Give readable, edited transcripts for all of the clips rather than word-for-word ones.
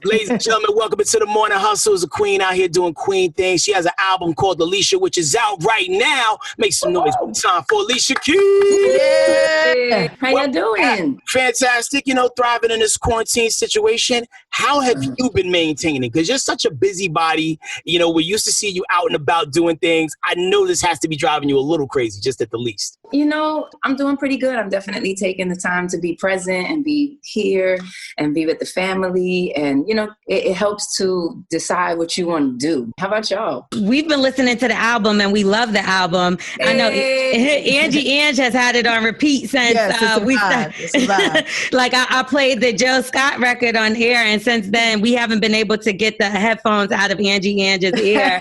Ladies and gentlemen, welcome into the Morning Hustle. It's a queen out here doing queen things. She has an album called Alicia, which is out right now. Make some noise. One time for Alicia Keys. Yeah. How you doing? Fantastic. Thriving in this quarantine situation. How have you been maintaining? Because you're such a busybody. We used to see you out and about doing things. I know this has to be driving you a little crazy, just at the least. I'm doing pretty good. I'm definitely taking the time to be present and be here and be with the family. And, it helps to decide what you want to do. How about y'all? We've been listening to the album and we love the album. Hey. I know Angie has had it on repeat since we started. Like I played the Joe Scott record on air, and since then we haven't been able to get the headphones out of Angie's ear.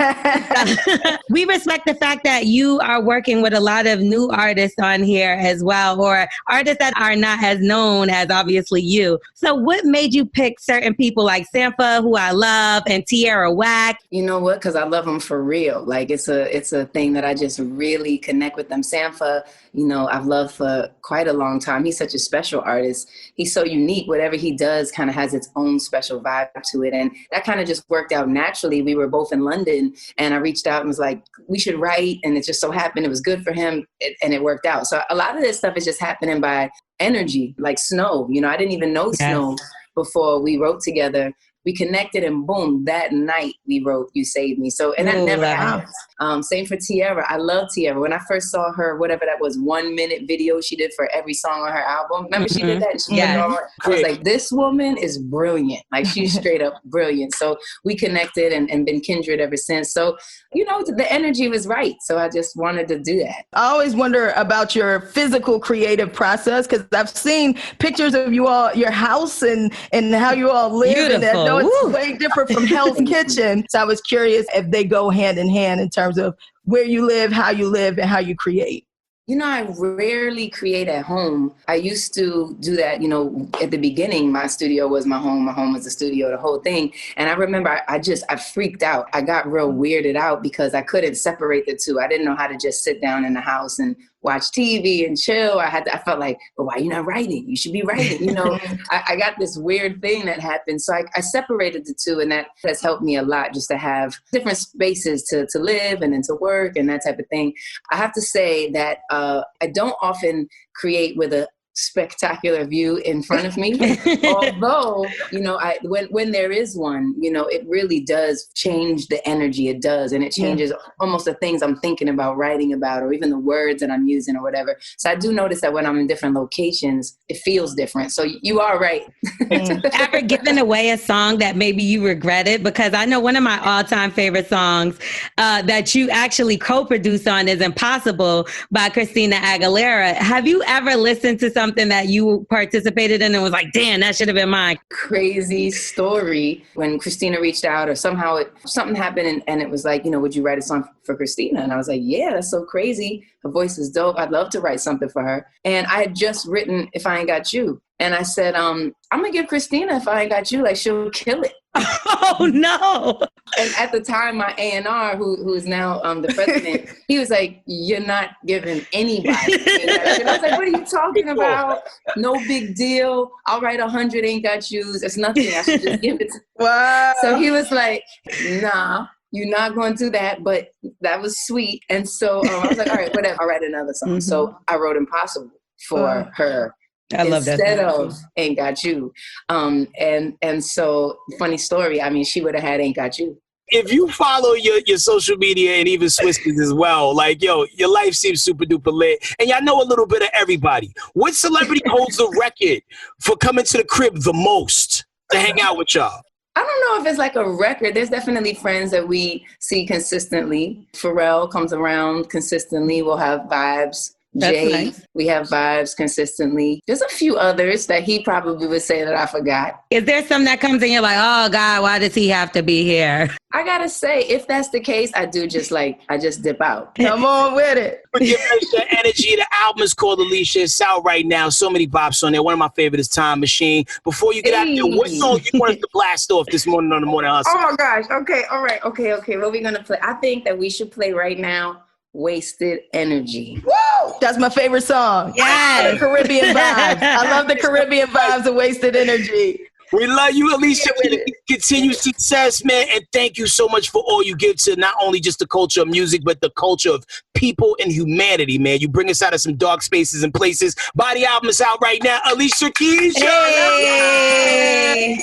We respect the fact that you are working with a lot of new artists on here as well, or artists that are not as known as obviously you. So what made you pick certain people like Sampha, who I love, and Tierra Whack? You know what? Because I love them for real. Like it's a thing that I just really connect with them. Sampha, I've loved for quite a long time. He's such a special artist. He's so unique. Whatever he does kind of has its own special vibe to it. And that kind of just worked out naturally. We were both in London and I reached out and was like, we should write. And it just so happened it was good for him and it worked out. So a lot of this stuff is just happening by energy, like Snow. I didn't even know Snow before we wrote together. We connected and boom, that night we wrote You Saved Me. So, and that never happens. Same for Tierra. I love Tierra. When I first saw her, whatever that was, 1 minute video she did for every song on her album. Remember she did that? I was like, this woman is brilliant. Like she's straight up brilliant. So we connected and been kindred ever since. So, the energy was right. So I just wanted to do that. I always wonder about your physical creative process because I've seen pictures of you all, your house and how you all live. Beautiful. And I know it's way different from Hell's Kitchen. So I was curious if they go hand in hand in terms of where you live, and how you create. I rarely create at home. I used to do that, at the beginning, my studio was my home was the studio, the whole thing. And I remember I freaked out. I got real weirded out because I couldn't separate the two. I didn't know how to just sit down in the house and watch TV and chill. I felt like, well, why are you not writing? You should be writing. I got this weird thing that happened. So I separated the two, and that has helped me a lot just to have different spaces to live and then to work and that type of thing. I have to say that I don't often create with a spectacular view in front of me. Although, when there is one, it really does change the energy. It does. And it changes almost the things I'm thinking about, writing about, or even the words that I'm using or whatever. So I do notice that when I'm in different locations, it feels different. So you are right. Ever given away a song that maybe you regretted? Because I know one of my all-time favorite songs that you actually co-produced on is Impossible by Christina Aguilera. Have you ever listened to something that you participated in and was like, damn, that should have been mine? Crazy story. When Christina reached out or somehow something happened and it was like, would you write a song for Christina? And I was like, yeah, that's so crazy. Her voice is dope. I'd love to write something for her. And I had just written If I Ain't Got You. And I said, I'm going to give Christina If I Ain't Got You. Like, she'll kill it. Oh, no. And at the time, my A&R, who is now the president, he was like, you're not giving anybody. And I was like, what are you talking about? No big deal. I'll write 100 Ain't Got Yous. It's nothing. I should just give it to Wow. So he was like, nah. You're not going to do that, but that was sweet. And so I was like, all right, whatever. I'll write another song. So I wrote Impossible for her. I love that. Instead of Ain't Got You. And so, funny story, I mean, she would have had Ain't Got You. If you follow your social media and even Swisskeys as well, like, your life seems super duper lit. And y'all know a little bit of everybody. What celebrity holds the record for coming to the crib the most to hang out with y'all? I don't know if it's like a record. There's definitely friends that we see consistently. Pharrell comes around consistently. We'll have vibes. That's Jay, nice. We have vibes consistently. There's a few others that he probably would say that I forgot. Is there some that comes in you're like, oh God, why does he have to be here? I gotta say, if that's the case, I just dip out. Come on with it. Your energy. The album is called Alicia. It's out right now. So many bops on there. One of my favorites is Time Machine. Before you get out there, what song you want us to blast off this morning on the Morning Hustle? Oh my gosh. Okay. All right. Okay. What are we gonna play? I think that we should play right now Wasted Energy. Woo! That's my favorite song. Yes. The Caribbean vibes. I love the Caribbean vibes of Wasted Energy. We love you, Alicia. Continue success, man. And thank you so much for all you give to not only just the culture of music, but the culture of people and humanity, man. You bring us out of some dark spaces and places. Body album is out right now. Alicia Keys. Hey.